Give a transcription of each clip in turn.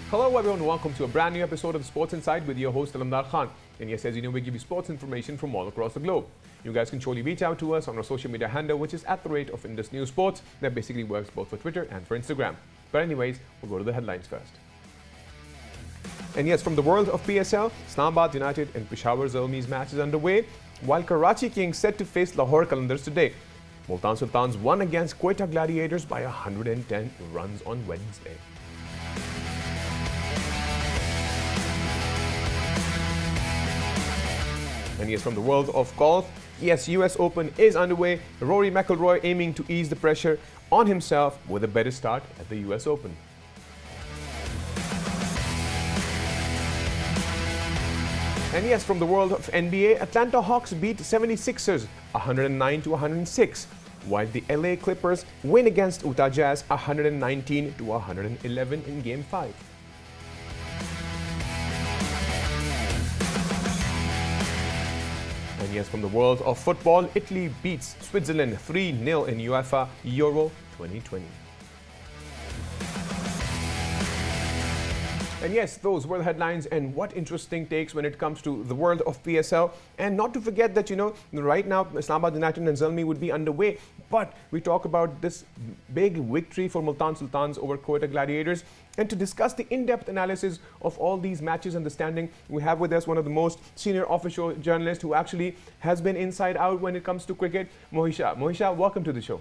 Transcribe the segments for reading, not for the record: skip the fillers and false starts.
Hello everyone, welcome to a brand new episode of Sports Insight with your host Alamdar Khan. And yes, as you know, we give you sports information from all across the globe. You guys can surely reach out to us on our social media handle, which is @Indus News Sports. That basically works both for Twitter and for Instagram. But anyways, we'll go to the headlines first. And yes, from the world of PSL, Islamabad United and Peshawar Zalmi's match is underway, while Karachi Kings set to face Lahore Qalandars today. Multan Sultans won against Quetta Gladiators by 110 runs on Wednesday. And yes, from the world of golf, yes, US Open is underway. Rory McIlroy aiming to ease the pressure on himself with a better start at the US Open. And yes, from the world of NBA, Atlanta Hawks beat 76ers 109-106, while the LA Clippers win against Utah Jazz 119-111 in Game 5. And yes, from the world of football, Italy beats Switzerland 3-0 in UEFA Euro 2020. And yes, those were the headlines, and what interesting takes when it comes to the world of PSL. And not to forget that, right now, Islamabad United and Zalmi would be underway. But we talk about this big victory for Multan Sultans over Quetta Gladiators. And to discuss the in-depth analysis of all these matches and the standing, we have with us one of the most senior official journalists who actually has been inside out when it comes to cricket, Mohisha. Mohisha, welcome to the show.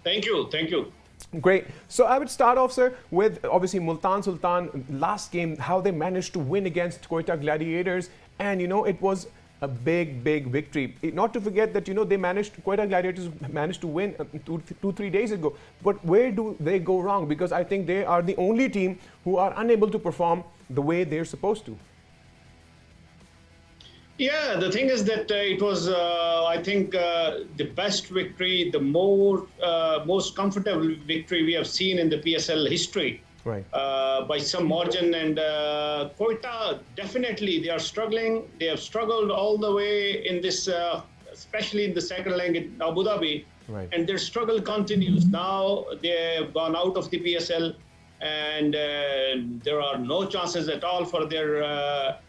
Thank you. Thank you. Great. So I would start off, sir, with obviously Multan Sultan last game, how they managed to win against Quetta Gladiators. And, it was a big victory. Not to forget that, Quetta Gladiators managed to win 2-3 days ago. But where do they go wrong? Because I think they are the only team who are unable to perform the way they're supposed to. Yeah, the thing is that it was, I think, the best victory, the most comfortable victory we have seen in the PSL history. Right. By some margin. And Quetta, definitely, they are struggling. They have struggled all the way in this, especially in the second leg in Abu Dhabi. Right. And their struggle continues. Now they have gone out of the PSL, and there are no chances at all for their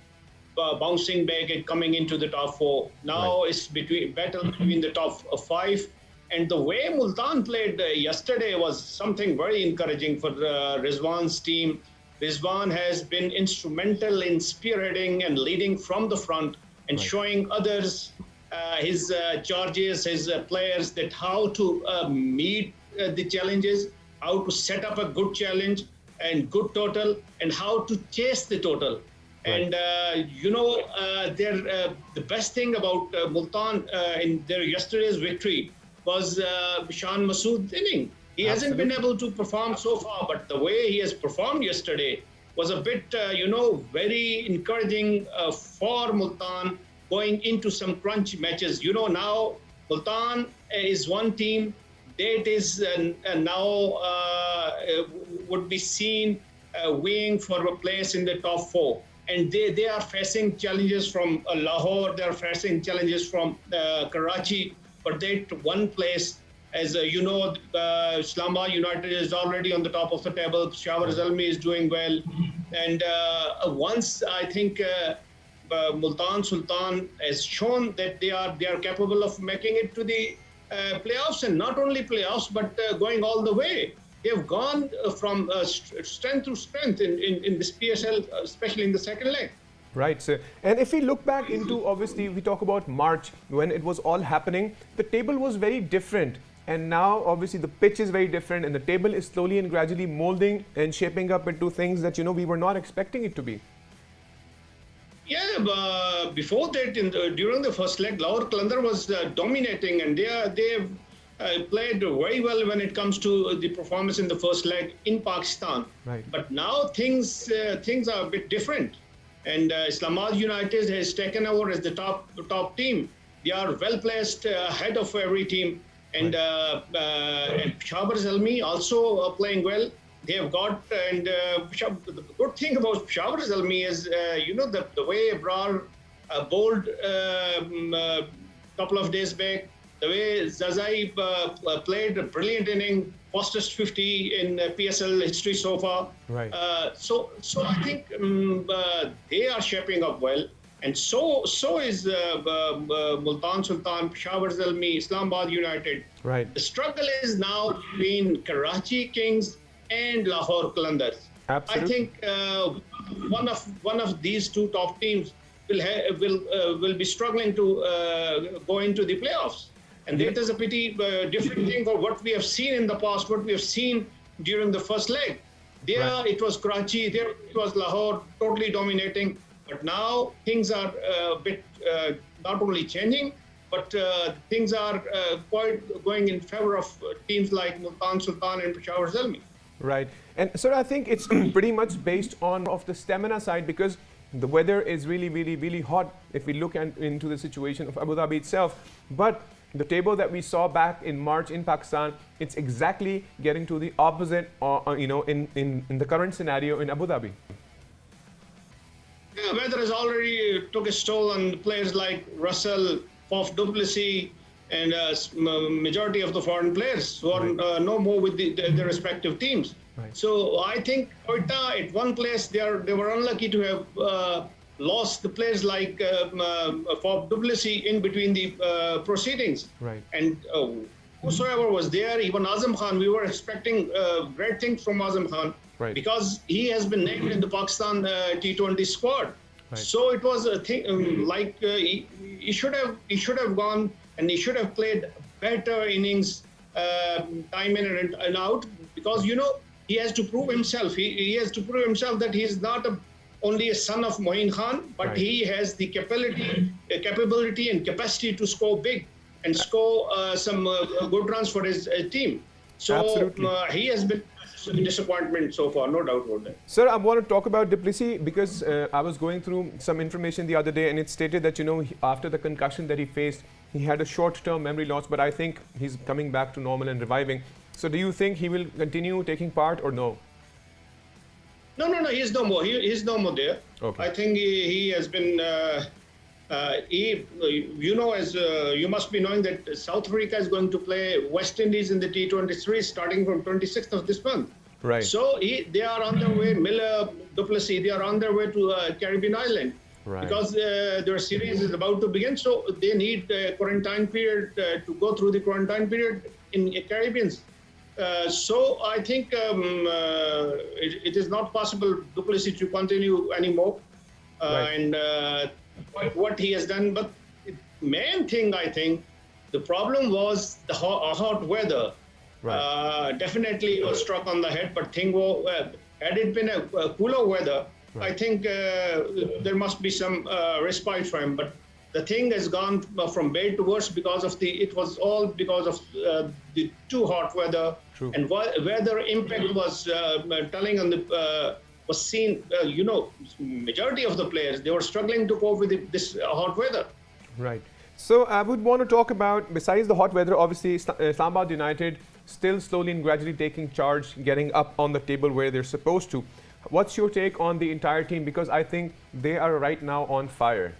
bouncing back and coming into the top four. Now it's battle between the top five. And the way Multan played yesterday was something very encouraging for Rizwan's team. Rizwan has been instrumental in spearheading and leading from the front and showing others his charges, his players, that how to meet the challenges, how to set up a good challenge and good total, and how to chase the total. And, the best thing about Multan in their yesterday's victory was Bishan Masood's inning. He hasn't been able to perform so far, but the way he has performed yesterday was a bit, very encouraging for Multan going into some crunch matches. Now Multan is one team that is now would be seen weighing for a place in the top four. And they are facing challenges from Lahore, they are facing challenges from Karachi, but that one place, as Islamabad United is already on the top of the table. Peshawar Zalmi is doing well. And once I think Multan Sultan has shown that they are capable of making it to the playoffs, and not only playoffs, but going all the way. They have gone from strength to strength in this PSL, especially in the second leg. Right, sir. And if we look back into, obviously, we talk about March, when it was all happening, the table was very different. And now, obviously, the pitch is very different, and the table is slowly and gradually molding and shaping up into things that, we were not expecting it to be. Yeah, before that, during the first leg, Lahore Qalandar was dominating, and they played very well when it comes to the performance in the first leg in Pakistan. Right. But now things are a bit different. And Islamabad United has taken over as the top team. They are well placed ahead of every team. And Peshawar Zalmi also playing well. They have got, and the good thing about Peshawar Zalmi is, the way Abrar bowled a couple of days back, The way Zazai played a brilliant inning, fastest 50 in PSL history so far. Right. So I think they are shaping up well. And so is Multan Sultan, Peshawar Zalmi, Islamabad United. Right. The struggle is now between Karachi Kings and Lahore Qalandars. Absolutely. I think one of these two top teams will be struggling to go into the playoffs, and that is a pretty different thing for what we have seen in the past, what we have seen during the first leg. There Right. it was Karachi, there it was Lahore, totally dominating. But now things are a bit not only changing, but things are quite going in favor of teams like Multan Sultan and Peshawar Zalmi. Right. And so I think it's pretty much based on of the stamina side, because the weather is really hot if we look into the situation of Abu Dhabi itself. But the table that we saw back in March in Pakistan, it's exactly getting to the opposite, in the current scenario in Abu Dhabi. Yeah, weather has already took its toll on players like Russell, Faf du Plessis, and majority of the foreign players who are no more with their respective teams. Right. So I think Quetta at one place they were unlucky to have lost the players like Faf du Plessis in between the proceedings. Right. And whosoever was there, even Azam Khan, we were expecting great things from Azam Khan. Right. Because he has been named in the Pakistan T20 squad. Right. So it was a thing he should have gone and he should have played better innings time in and out, because he has to prove himself. He has to prove himself that he is not only a son of Moin Khan, but Right. he has the capability and capacity to score big and score some good runs for his team. So Absolutely. he has been a disappointment so far, no doubt about that. Sir, I want to talk about du Plessis because I was going through some information the other day, and it stated that after the concussion that he faced, he had a short-term memory loss, but I think he's coming back to normal and reviving. So do you think he will continue taking part or no? No, he's no more. He's no more there. Okay. I think he has been. As you must be knowing that South Africa is going to play West Indies in the T23 starting from 26th of this month. Right. So they are on their way. Miller, du Plessis, they are on their way to Caribbean island. Right. Because their series is about to begin, so they need a quarantine period to go through the quarantine period in Caribbean. So I think it is not possible du Plessis to continue anymore. Right. And what he has done, but the main thing I think the problem was the hot weather. Right. Definitely it was struck on the head, but had it been a cooler weather, Right. I think there must be some respite for him. But the thing has gone from bad to worse because of it was all because of the too hot weather. True. And weather impact was telling on the was seen. Majority of the players, they were struggling to cope with this hot weather. Right. So I would want to talk about, besides the hot weather, obviously Islamabad United still slowly and gradually taking charge, getting up on the table where they're supposed to. What's your take on the entire team? Because I think they are right now on fire.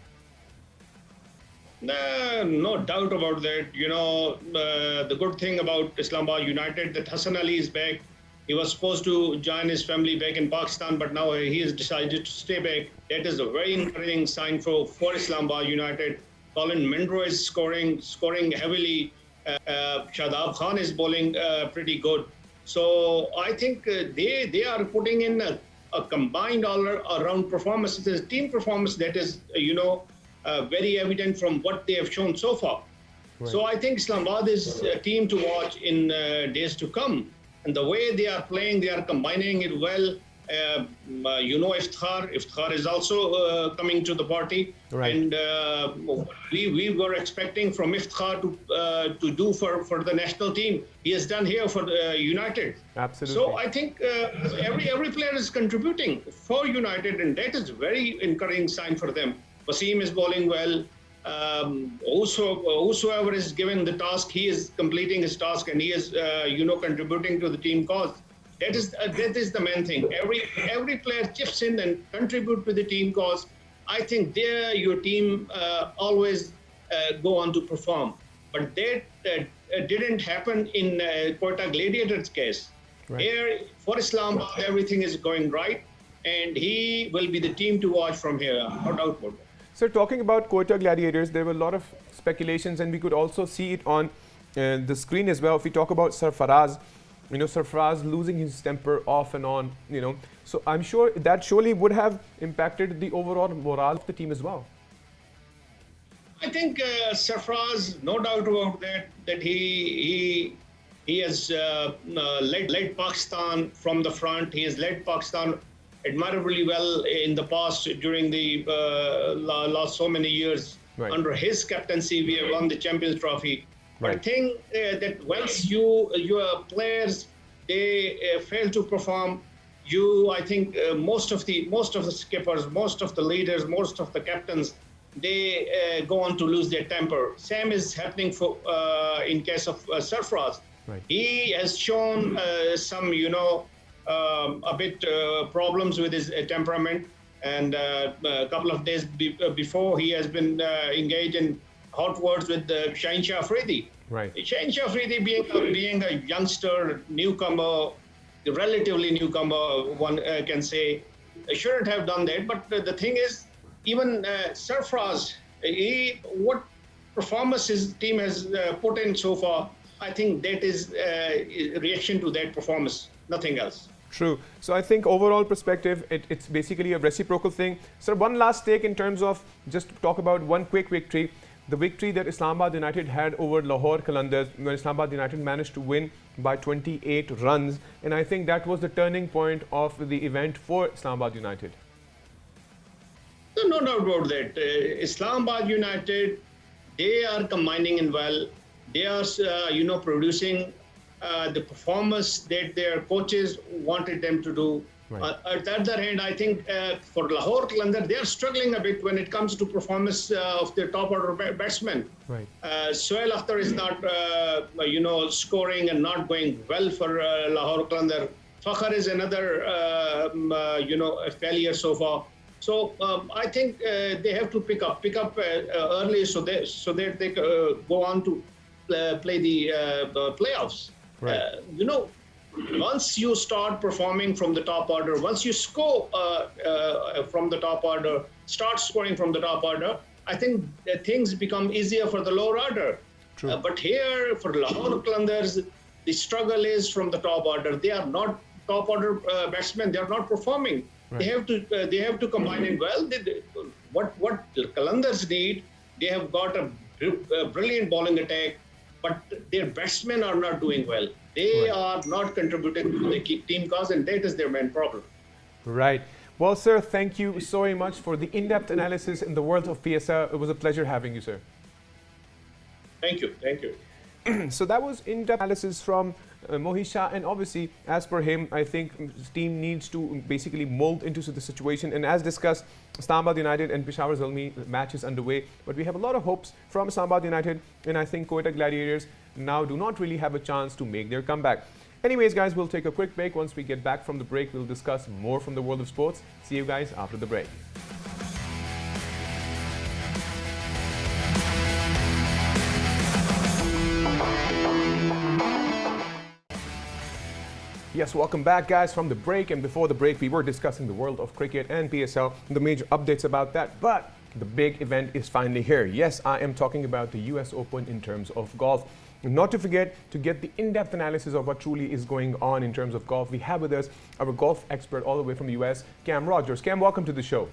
No doubt about that. The good thing about Islamabad United that Hassan Ali is back. He was supposed to join his family back in Pakistan, but now he has decided to stay back. That is a very encouraging sign for Islamabad United. Colin Munro is scoring heavily. Shadab Khan is bowling pretty good. So I think they are putting in a combined all-around performance. It is a team performance that is, very evident from what they have shown so far. Right. So I think Islamabad is a team to watch in days to come. And the way they are playing, they are combining it well. Iftikhar is also coming to the party. Right. And we were expecting from Iftikhar to do for the national team. He has done here for United. Absolutely. So I think every player is contributing for United, and that is a very encouraging sign for them. Wasim is bowling well. Whosoever is given the task, he is completing his task, and he is, contributing to the team cause. That is the main thing. Every player chips in and contribute to the team cause. I think your team always go on to perform. But that didn't happen in Quetta Gladiators case. Right. Here, for Islamabad, everything is going right, and he will be the team to watch from here, no doubt about it. So talking about Quetta Gladiators, there were a lot of speculations, and we could also see it on the screen as well. If we talk about Sarfaraz, Sarfaraz losing his temper off and on, So I'm sure that surely would have impacted the overall morale of the team as well. I think Sarfaraz, no doubt about that he has led Pakistan from the front. He has led Pakistan admirably well in the past during the last so many years. Right. Under his captaincy, we have won the Champions Trophy. Right. I think that once your players they fail to perform, I think most of the skippers, most of the leaders, most of the captains, they go on to lose their temper. Same is happening for in case of Sarfaraz. Right. He has shown some, a bit problems with his temperament. And a couple of days before, he has been engaged in hot words with Shaheen Shah Afridi. Right. Shaheen Shah Afridi being a youngster, newcomer, relatively newcomer, one can say, shouldn't have done that. But the thing is, even Sarfaraz, what performance his team has put in so far, I think that is a reaction to that performance, nothing else. True. So I think overall perspective, it's basically a reciprocal thing. So one last take in terms of just talk about one quick victory. The victory that Islamabad United had over Lahore Qalandars, when Islamabad United managed to win by 28 runs. And I think that was the turning point of the event for Islamabad United. No doubt about that. Islamabad United, they are combining in well. They are, producing the performance that their coaches wanted them to do. Right. At the other hand, I think for Lahore Qalandar, they are struggling a bit when it comes to performance of their top order batsmen. Right. Sohail Akhtar is not, scoring and not going well for Lahore Qalandar. Fakhr is another, a failure so far. So I think they have to pick up early so that they go on to play the playoffs. Right. Once you start performing from the top order, once you score from the top order, start scoring from the top order, I think things become easier for the lower order. True. But here, for Lahore Qalandars, the struggle is from the top order. They are not top order batsmen. They are not performing. Right. They have to combine it well. What Qalandars need, they have got a brilliant bowling attack, but their batsmen are not doing well. They are not contributing to the team cause, and that is their main problem. Right. Well, sir, thank you so much for the in-depth analysis in the world of PSL. It was a pleasure having you, sir. Thank you. Thank you. So that was in-depth analysis from Mohit Shah, and obviously, as per him, I think his team needs to basically mold into the situation. And as discussed, Islamabad United and Peshawar Zalmi match is underway, but we have a lot of hopes from Islamabad United, and I think Quetta Gladiators now do not really have a chance to make their comeback. Anyways, guys, we'll take a quick break. Once we get back from the break, we'll discuss more from the world of sports. See you guys after the break. Yes, welcome back, guys, from the break. And before the break, we were discussing the world of cricket and PSL, the major updates about that. But the big event is finally here. Yes, I am talking about the US Open in terms of golf. Not to forget to get the in-depth analysis of what truly is going on in terms of golf. We have with us our golf expert all the way from the US, Cam Rogers. Cam, welcome to the show.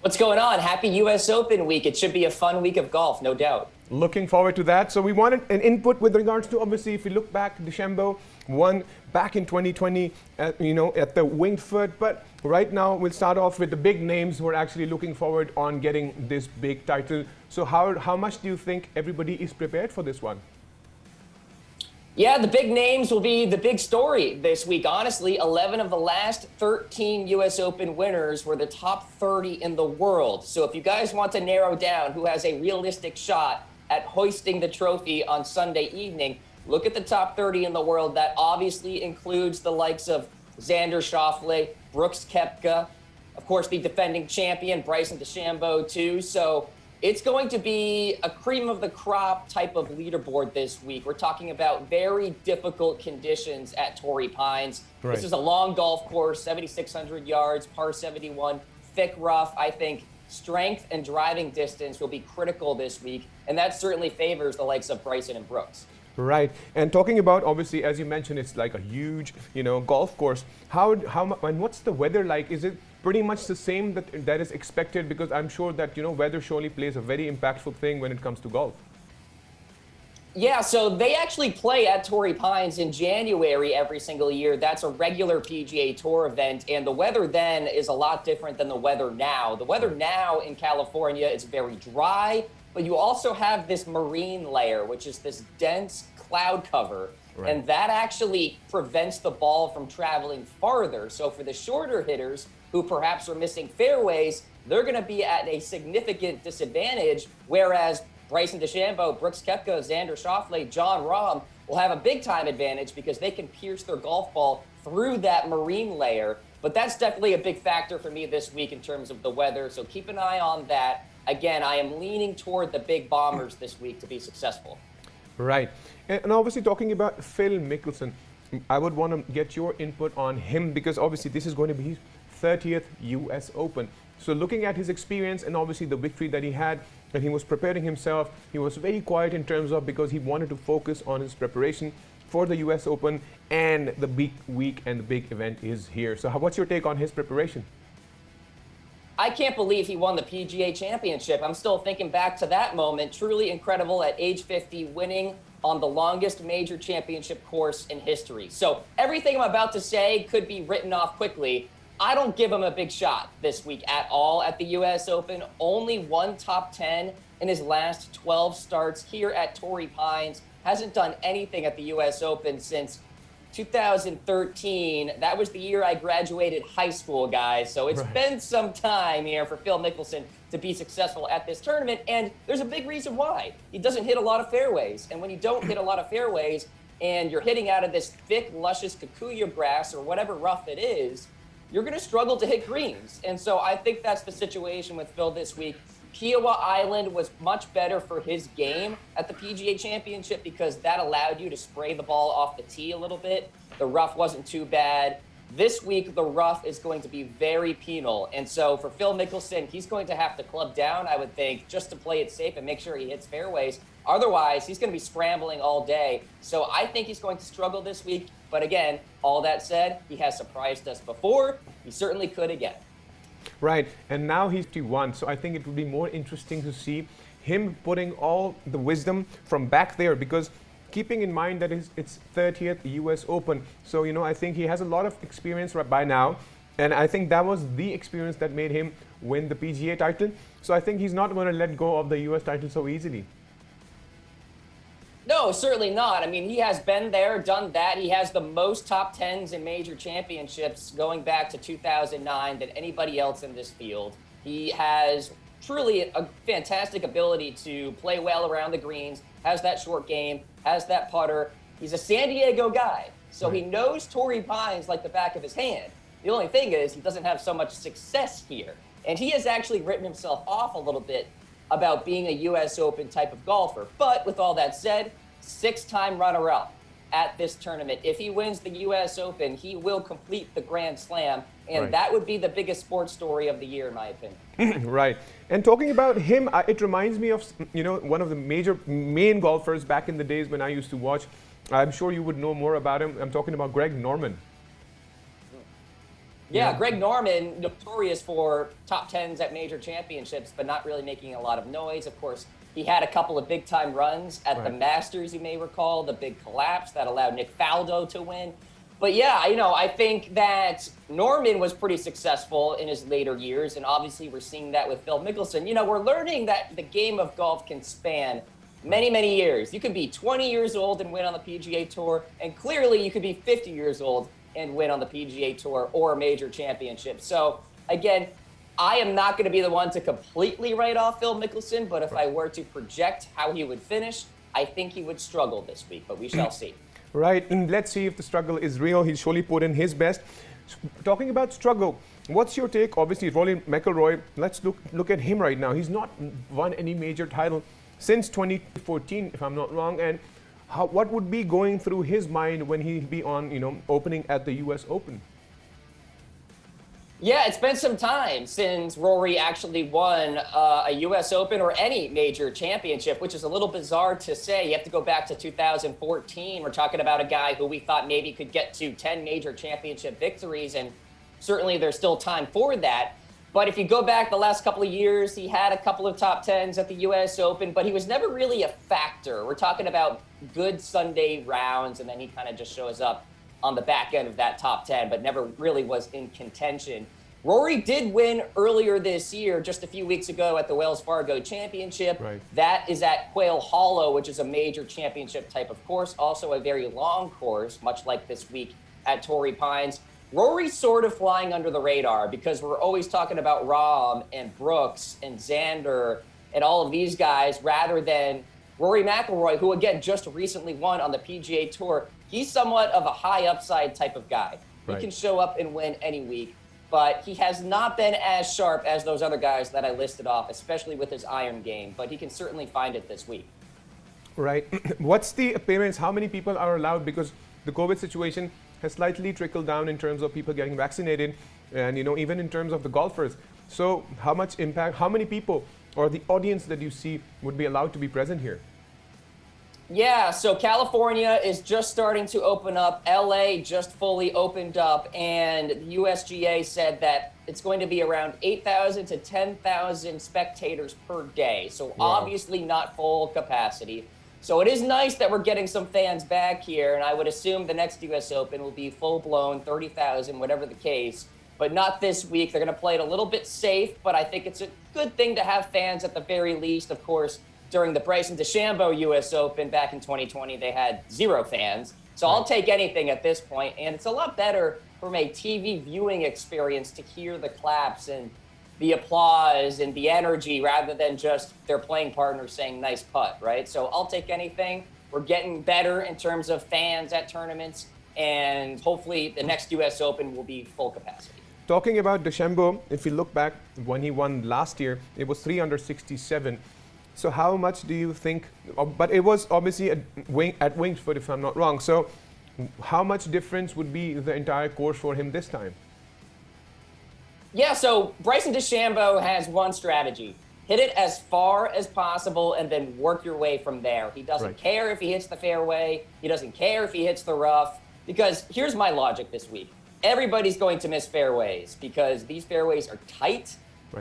What's going on? Happy US Open week. It should be a fun week of golf, no doubt. Looking forward to that. So we wanted an input with regards to, obviously, if we look back, DeChambeau won back in 2020, at the winged foot. But right now, we'll start off with the big names who are actually looking forward on getting this big title. So how much do you think everybody is prepared for this one? Yeah, the big names will be the big story this week. Honestly, 11 of the last 13 US Open winners were the top 30 in the world. So if you guys want to narrow down who has a realistic shot at hoisting the trophy on Sunday evening, look at the top 30 in the world. That obviously includes the likes of Xander Schauffele, Brooks Koepka, of course, the defending champion, Bryson DeChambeau, too. So It's going to be a cream of the crop type of leaderboard this week. We're talking about very difficult conditions at Torrey Pines. Right. This is a long golf course, 7,600 yards, par 71, thick rough. I think strength and driving distance will be critical this week, and that certainly favors the likes of Bryson and Brooks. Right. And talking about, obviously, as you mentioned, it's like a huge, golf course. And what's the weather like? Is it pretty much the same that is expected? Because I'm sure that, weather surely plays a very impactful thing when it comes to golf. Yeah, so they actually play at Torrey Pines in January every single year. That's a regular PGA Tour event, and the weather then is a lot different than the weather now. The weather now in California is very dry, but you also have this marine layer, which is this dense cloud cover, right. and that actually prevents the ball from traveling farther. So for the shorter hitters who perhaps are missing fairways, they're going to be at a significant disadvantage, whereas Bryson DeChambeau, Brooks Koepka, Xander Schauffele, Jon Rahm will have a big-time advantage because they can pierce their golf ball through that marine layer. But that's definitely a big factor for me this week in terms of the weather, so keep an eye on that. Again, I am leaning toward the big bombers this week to be successful. Right. And obviously talking about Phil Mickelson, I would want to get your input on him because obviously this is going to be his 30th US Open. So looking at his experience and obviously the victory that he had, and he was preparing himself, he was very quiet in terms of because he wanted to focus on his preparation for the US Open, and the big week and the big event is here. So what's your take on his preparation? I can't believe he won the PGA Championship. I'm still thinking back to that moment. Truly incredible at age 50, winning on the longest major championship course in history. So everything I'm about to say could be written off quickly. I don't give him a big shot this week at all at the US Open. Only one top 10 in his last 12 starts here at Torrey Pines. Hasn't done anything at the US Open since 2013. That was the year I graduated high school, guys. So it's been some time here for Phil Mickelson to be successful at this tournament. And there's a big reason why. He doesn't hit a lot of fairways. And when you don't hit a lot of fairways and you're hitting out of this thick, luscious kikuyu grass or whatever rough it is, you're going to struggle to hit greens. And so I think that's the situation with Phil this week. Kiowa Island was much better for his game at the PGA Championship because that allowed you to spray the ball off the tee a little bit. The rough wasn't too bad. This week, the rough is going to be very penal. And so for Phil Mickelson, he's going to have to club down, I would think, just to play it safe and make sure he hits fairways. Otherwise, he's going to be scrambling all day. So I think he's going to struggle this week. But again, all that said, he has surprised us before. He certainly could again. Right, and now he's 51, so I think it would be more interesting to see him putting all the wisdom from back there, because keeping in mind that it's 30th US Open, so I think he has a lot of experience right by now, and I think that was the experience that made him win the PGA title. So I think he's not going to let go of the US title so easily. No, certainly not. I mean, he has been there, done that. He has the most top 10s in major championships going back to 2009 than anybody else in this field. He has truly a fantastic ability to play well around the greens, has that short game, has that putter. He's a San Diego guy, so he knows Torrey Pines like the back of his hand. The only thing is he doesn't have so much success here. And he has actually written himself off a little bit about being a US Open type of golfer. But with all that said, 6-time runner-up at this tournament. If he wins the US Open, he will complete the Grand Slam, and that would be the biggest sports story of the year, in my opinion. Right. And talking about him, it reminds me of, one of the main golfers back in the days when I used to watch. I'm sure you would know more about him. I'm talking about Greg Norman. Yeah, Greg Norman, notorious for top 10s at major championships, but not really making a lot of noise. Of course, he had a couple of big-time runs at the Masters, you may recall, the big collapse that allowed Nick Faldo to win. But yeah, I think that Norman was pretty successful in his later years, and obviously we're seeing that with Phil Mickelson. We're learning that the game of golf can span many, many years. You could be 20 years old and win on the PGA Tour, and clearly you could be 50 years old and win on the PGA Tour or a major championship. So again, I am not going to be the one to completely write off Phil Mickelson, but if I were to project how he would finish, I think he would struggle this week, but we shall see. Right, and let's see if the struggle is real. He's surely put in his best. Talking about struggle, What's your take? Obviously, Rory McIlroy, let's look at him right now. He's not won any major title since 2014, if I'm not wrong. And what would be going through his mind when he'd be on, opening at the US Open? Yeah, it's been some time since Rory actually won a U.S. Open or any major championship, which is a little bizarre to say. You have to go back to 2014. We're talking about a guy who we thought maybe could get to 10 major championship victories, and certainly there's still time for that. But if you go back the last couple of years, he had a couple of top 10s at the U.S. Open, but he was never really a factor. We're talking about good Sunday rounds, and then he kind of just shows up on the back end of that top 10, but never really was in contention. Rory did win earlier this year, just a few weeks ago at the Wells Fargo Championship. Right. That is at Quail Hollow, which is a major championship type of course, also a very long course, much like this week at Torrey Pines. Rory's sort of flying under the radar because we're always talking about Rahm and Brooks and Xander and all of these guys rather than Rory McIlroy, who again just recently won on the PGA Tour. He's somewhat of a high upside type of guy. He can show up and win any week, but he has not been as sharp as those other guys that I listed off, especially with his iron game, but he can certainly find it this week. Right. What's the appearance? How many people are allowed? Because the COVID situation has slightly trickled down in terms of people getting vaccinated and, even in terms of the golfers. So how much impact, how many people or the audience that you see would be allowed to be present here? Yeah, so California is just starting to open up. LA just fully opened up, and the USGA said that it's going to be around 8,000 to 10,000 spectators per day. So obviously not full capacity. So it is nice that we're getting some fans back here, and I would assume the next US Open will be full-blown, 30,000, whatever the case, but not this week. They're going to play it a little bit safe, but I think it's a good thing to have fans at the very least. Of course, during the Bryson DeChambeau US Open back in 2020, they had 0 fans. So I'll take anything at this point, and it's a lot better from a TV viewing experience to hear the claps and the applause and the energy rather than just their playing partners saying nice putt, right? So I'll take anything. We're getting better in terms of fans at tournaments, and hopefully the next US Open will be full capacity. Talking about DeChambeau, if you look back when he won last year, it was 3 under 67. So how much do you think, but it was obviously at Wingsfoot if I'm not wrong. So how much difference would be the entire course for him this time? Yeah, so Bryson DeChambeau has one strategy. Hit it as far as possible and then work your way from there. He doesn't care if he hits the fairway. He doesn't care if he hits the rough. Because here's my logic this week. Everybody's going to miss fairways because these fairways are tight.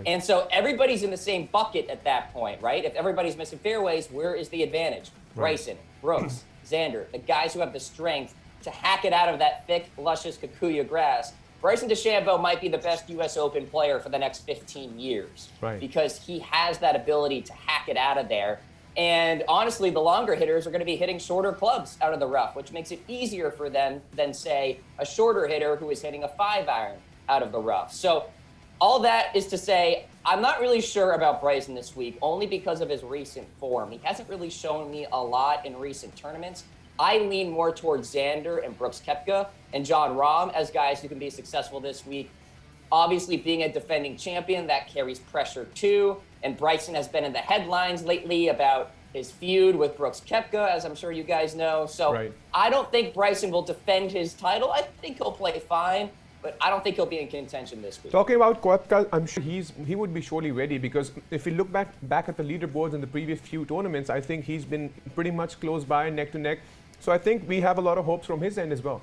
And so everybody's in the same bucket at that point, right? If everybody's missing fairways, where is the advantage? Bryson, Brooks, Xander, the guys who have the strength to hack it out of that thick, luscious Kikuyu grass. Bryson DeChambeau might be the best U.S. Open player for the next 15 years because he has that ability to hack it out of there. And honestly, the longer hitters are going to be hitting shorter clubs out of the rough, which makes it easier for them than, say, a shorter hitter who is hitting a 5-iron out of the rough. So all that is to say, I'm not really sure about Bryson this week, only because of his recent form. He hasn't really shown me a lot in recent tournaments. I lean more towards Xander and Brooks Koepka and Jon Rahm as guys who can be successful this week. Obviously, being a defending champion, that carries pressure too. And Bryson has been in the headlines lately about his feud with Brooks Koepka, as I'm sure you guys know. So I don't think Bryson will defend his title. I think he'll play fine, but I don't think he'll be in contention this week. Talking about Koepka, I'm sure he would be surely ready because if you look back at the leaderboards in the previous few tournaments, I think he's been pretty much close by, neck to neck. So I think we have a lot of hopes from his end as well.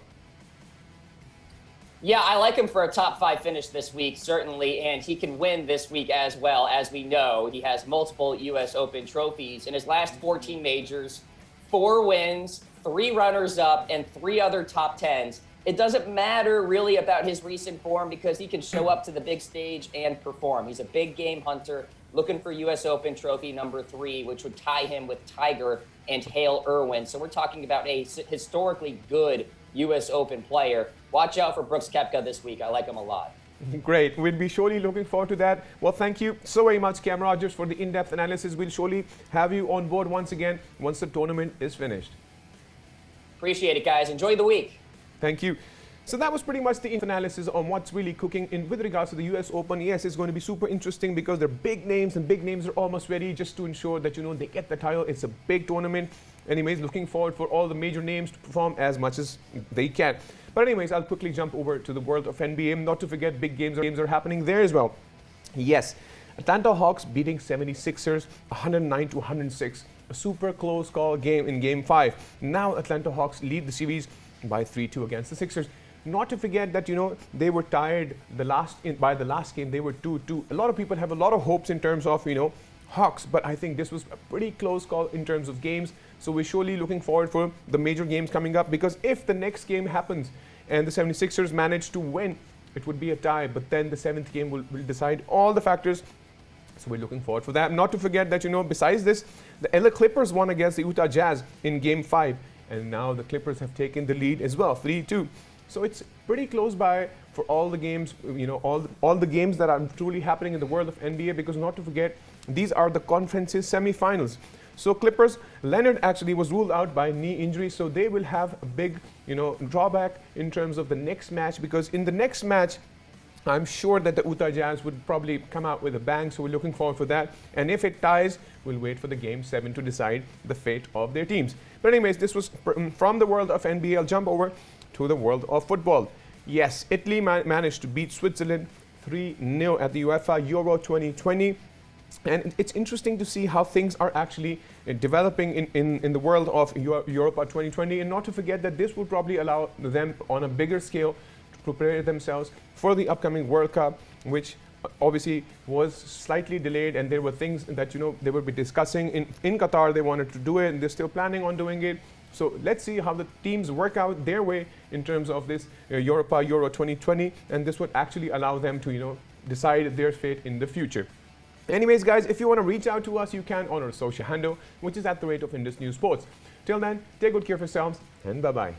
Yeah, I like him for a top 5 finish this week, certainly, and he can win this week as well. As we know, he has multiple U.S. Open trophies. In his last 14 majors, 4 wins, 3 runners-up, and 3 other top 10s. It doesn't matter really about his recent form because he can show up to the big stage and perform. He's a big game hunter looking for U.S. Open trophy number 3, which would tie him with Tiger and Hale Irwin. So we're talking about a historically good U.S. Open player. Watch out for Brooks Koepka this week. I like him a lot. Great. We'll be surely looking forward to that. Well, thank you so very much, Cam Rogers, for the in-depth analysis. We'll surely have you on board once again once the tournament is finished. Appreciate it, guys. Enjoy the week. Thank you. So that was pretty much the analysis on what's really cooking in with regards to the US Open. Yes, it's going to be super interesting because they're big names and big names are almost ready just to ensure that, they get the title. It's a big tournament. Anyways, looking forward for all the major names to perform as much as they can. But anyways, I'll quickly jump over to the world of NBA. Not to forget, big games are happening there as well. Yes, Atlanta Hawks beating 76ers 109 to 106. A super close call game in Game 5. Now Atlanta Hawks lead the series by 3-2 against the Sixers. Not to forget that, they were tied by the last game. They were 2-2. A lot of people have a lot of hopes in terms of, Hawks, but I think this was a pretty close call in terms of games. So we're surely looking forward for the major games coming up, because if the next game happens and the 76ers manage to win, it would be a tie. But then the 7th game will decide all the factors. So we're looking forward for that. Not to forget that, besides this, the LA Clippers won against the Utah Jazz in Game 5. And now the Clippers have taken the lead as well, 3-2. So it's pretty close by for all the games, all the games that are truly happening in the world of NBA, because not to forget, these are the conference's semifinals. So Clippers, Leonard actually was ruled out by knee injury, so they will have a big, drawback in terms of the next match, because in the next match, I'm sure that the Utah Jazz would probably come out with a bang, so we're looking forward for that. And if it ties, we'll wait for the Game 7 to decide the fate of their teams. But anyways, this was from the world of NBA. I'll jump over to the world of football. Yes, Italy managed to beat Switzerland 3-0 at the UEFA Euro 2020. And it's interesting to see how things are actually developing in the world of Europa 2020. And not to forget that this will probably allow them on a bigger scale to prepare themselves for the upcoming World Cup, which obviously was slightly delayed. And there were things that, they would be discussing in Qatar. They wanted to do it, and they're still planning on doing it. So let's see how the teams work out their way in terms of this Europa Euro 2020. And this would actually allow them to, decide their fate in the future. Anyways, guys, if you want to reach out to us, you can on our social handle, which is @Indus News Sports. Till then, take good care of yourselves, and bye-bye.